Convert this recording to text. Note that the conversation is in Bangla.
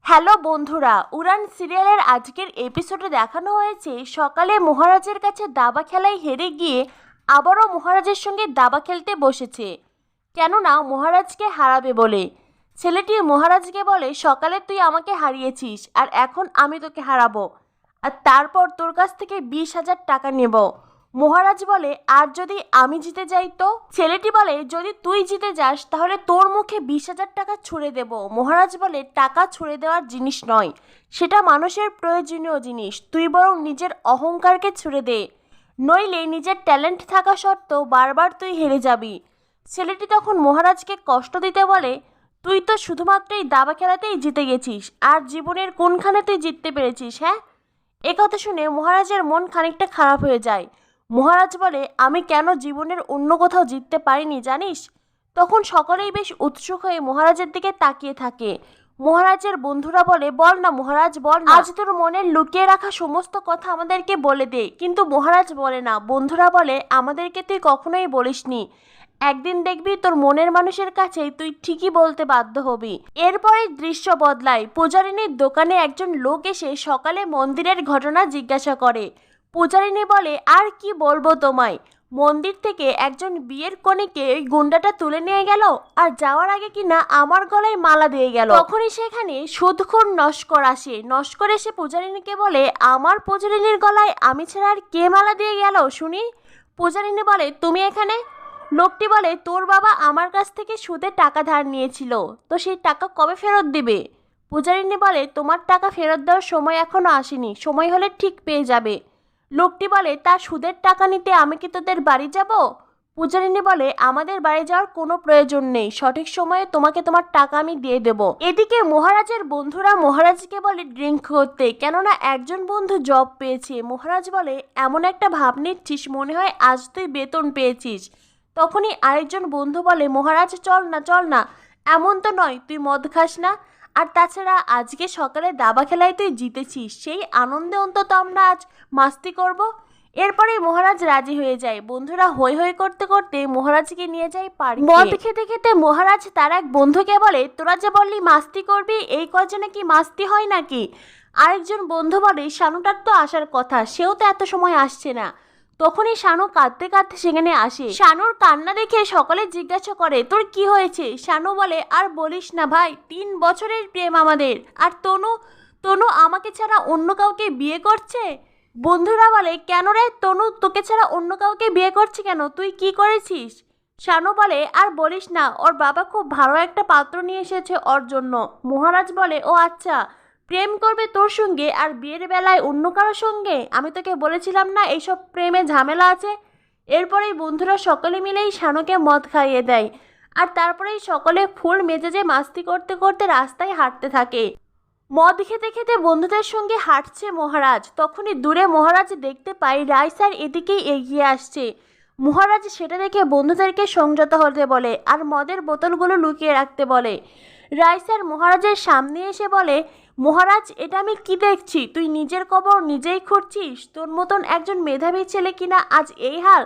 হ্যালো বন্ধুরা, উড়ান সিরিয়ালের আজকের এপিসোডে দেখানো হয়েছে সকালে মহারাজের কাছে দাবা খেলায় হেরে গিয়ে আবারও মহারাজের সঙ্গে দাবা খেলতে বসেছে, কেননা মহারাজকে হারাবে বলে। ছেলেটি মহারাজকে বলে, সকালে তুই আমাকে হারিয়েছিস আর এখন আমি তোকে হারাবো, আর তারপর তোর কাছ থেকে 20,000 টাকা নেব। মহারাজ বলে, আর যদি আমি জিতে যাই তো? ছেলেটি বলে, যদি তুই জিতে যাস তাহলে তোর মুখে 20,000 টাকা ছুঁড়ে দেব। মহারাজ বলে, টাকা ছুঁড়ে দেওয়ার জিনিস নয়, সেটা মানুষের প্রয়োজনীয় জিনিস, তুই বরং নিজের অহংকারকে ছুঁড়ে দে, নইলে নিজের ট্যালেন্ট থাকা সত্ত্বেও বারবার তুই হেরে যাবি। ছেলেটি তখন মহারাজকে কষ্ট দিতে বলে, তুই তো শুধুমাত্র এই দাবা খেলাতেই জিতে গেছিস, আর জীবনের কোনখানে তুই জিততে পেরেছিস? হ্যাঁ। একথা শুনে মহারাজের মন খানিকটা খারাপ হয়ে যায়। মহারাজ বলে, আমি কেন জীবনের অন্য কোথাও জিততে পারিনি জানিস? তখন সকলেই বেশ উৎসুক হয়ে মহারাজের দিকে তাকিয়ে থাকে। মহারাজের বন্ধুরা বলে, বল না মহারাজ, বল না, আজ তোর মনের লুকিয়ে রাখা সমস্ত কথা আমাদেরকে বলে দে। কিন্তু মহারাজ বলে না। বন্ধুরা বলে, আমাদেরকে তুই কখনোই বলিসনি, একদিন দেখবি তোর মনের মানুষের কাছে তুই ঠিকই বলতে বাধ্য হবি। এরপরে দৃশ্য বদলায়। পূজারিনীর দোকানে একজন লোক এসে সকালে মন্দিরের ঘটনা জিজ্ঞাসা করে। পূজারিনী বলে, আর কি বলবো তোমায়, মন্দির থেকে একজন বিয়ের কনেকে ওই গুন্ডাটা তুলে নিয়ে গেল, আর যাওয়ার আগে কিনা আমার গলায় মালা দিয়ে গেল। তখনই সেখানে সুদখোর নস্কর আসে। নস্কর এসে পূজারিনীকে বলে, আমার পূজারিনীর গলায় আমি ছাড়া আর কে মালা দিয়ে গেল শুনি? পূজারিনী বলে, তুমি এখানে? লোকটি বলে, তোর বাবা আমার কাছ থেকে সুদে টাকা ধার নিয়েছিল, তো সেই টাকা কবে ফেরত দিবে? পূজারিনী বলে, তোমার টাকা ফেরত দেওয়ার সময় এখনো আসেনি, সময় হলে ঠিক পেয়ে যাবে। লোকটি বলে, তা সুদের টাকা নিতে আমি কি তোদের বাড়ি যাব? পূজারিনী বলে, আমাদের বাড়ি যাওয়ার কোনো প্রয়োজন নেই, সঠিক সময়ে তোমাকে তোমার টাকা আমি দিয়ে দেব। এদিকে মহারাজের বন্ধুরা মহারাজকে বলে ড্রিঙ্ক করতে, কেননা একজন বন্ধু জব পেয়েছে। মহারাজ বলে, এমন একটা ভাব নিচ্ছিস মনে হয় আজ তুই বেতন পেয়েছিস। তখনই আরেকজন বন্ধু বলে, মহারাজ চল না চল না, এমন তো নয় তুই মদ খাস না, আর তাছাড়া আজকে সকালে দাবা খেলায় তুই জিতেছিস, সেই আনন্দে অন্তত আমরা আজ মাস্তি করব। এরপরে মহারাজ রাজি হয়ে যায়। বন্ধুরা হই হই করতে করতে মহারাজকে নিয়ে যায় পার্কে। মদ খেতে খেতে মহারাজ তার এক বন্ধুকে বলে, তোরা যে বললি মাস্তি করবি, এই কজনে কি মাস্তি হয় নাকি? আরেকজন বন্ধু বলে, শানুটার তো আসার কথা, সেও তো এত সময় আসছে না। তখনই শানু কাঁদতে কাঁদতে সেখানে আসে। শানুর কান্না দেখে সকলে জিজ্ঞাসা করে, তোর কি হয়েছে? শানু বলে, আর বলিস না ভাই, 3 বছরের প্রেম আমাদের, আর তনু তনু আমাকে ছাড়া অন্য কাউকে বিয়ে করছে। বন্ধুরা বলে, কেন রে, তনু তোকে ছাড়া অন্য কাউকে বিয়ে করছে কেন? তুই কি করেছিস? শানু বলে, আর বলিস না, ওর বাবা খুব ভালো একটা পাত্র নিয়ে এসেছে ওর জন্য। মহারাজ বলে, ও আচ্ছা, প্রেম করবে তোর সঙ্গে আর বিয়ের বেলায় অন্য কারোর সঙ্গে? আমি তোকে বলেছিলাম না এইসব প্রেমে ঝামেলা আছে। এরপরেই বন্ধুরা সকলে মিলেই শানুকে মদ খাইয়ে দেয়, আর তারপরেই সকলে ফুল মেজাজে মাস্তি করতে করতে রাস্তায় হাঁটতে থাকে। মদ খেতে খেতে বন্ধুদের সঙ্গে হাঁটছে মহারাজ। তখনই দূরে মহারাজ দেখতে পায় রায় স্যার এদিকেই এগিয়ে আসছে। মহারাজ সেটা দেখে বন্ধুদেরকে সংযত হতে বলে, আর মদের বোতলগুলো লুকিয়ে রাখতে বলে। রায় স্যার মহারাজের সামনে এসে বলে, মহারাজ, এটা আমি কি দেখছি? তুই নিজের কবর নিজেই খুঁড়ছিস? তোর মতন একজন মেধাবী ছেলে কিনা আজ এই হাল?